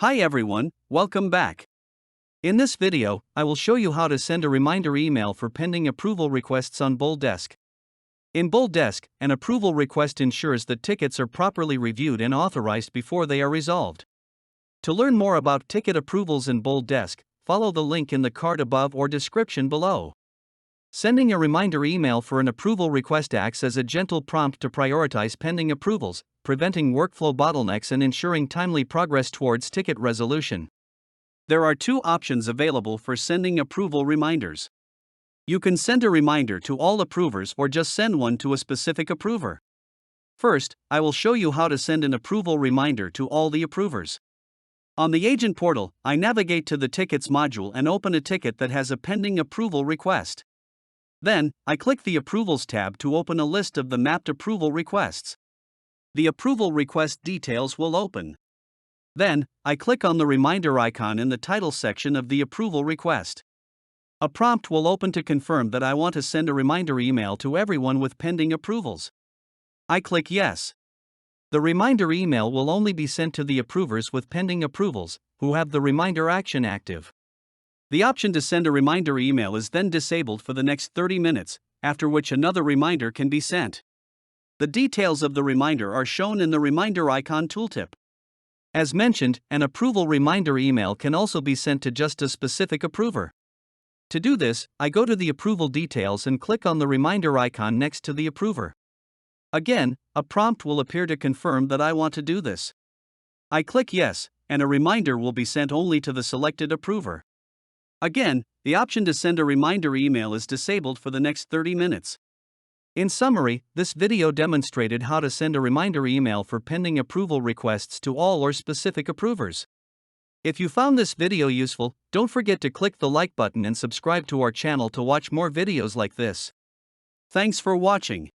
Hi everyone, welcome back. In this video, I will show you how to send a reminder email for pending approval requests on BoldDesk. In BoldDesk, an approval request ensures that tickets are properly reviewed and authorized before they are resolved. To learn more about ticket approvals in BoldDesk, follow the link in the card above or description below. Sending a reminder email for an approval request acts as a gentle prompt to prioritize pending approvals, preventing workflow bottlenecks and ensuring timely progress towards ticket resolution. There are two options available for sending approval reminders. You can send a reminder to all approvers or just send one to a specific approver. First, I will show you how to send an approval reminder to all the approvers. On the Agent portal, I navigate to the Tickets module and open a ticket that has a pending approval request. Then, I click the Approvals tab to open a list of the mapped approval requests. The approval request details will open. Then, I click on the reminder icon in the title section of the approval request. A prompt will open to confirm that I want to send a reminder email to everyone with pending approvals. I click Yes. The reminder email will only be sent to the approvers with pending approvals, who have the reminder action active. The option to send a reminder email is then disabled for the next 30 minutes, after which another reminder can be sent. The details of the reminder are shown in the reminder icon tooltip. As mentioned, an approval reminder email can also be sent to just a specific approver. To do this, I go to the approval details and click on the reminder icon next to the approver. Again, a prompt will appear to confirm that I want to do this. I click Yes, and a reminder will be sent only to the selected approver. Again, the option to send a reminder email is disabled for the next 30 minutes. In summary, this video demonstrated how to send a reminder email for pending approval requests to all or specific approvers. If you found this video useful, don't forget to click the like button and subscribe to our channel to watch more videos like this. Thanks for watching.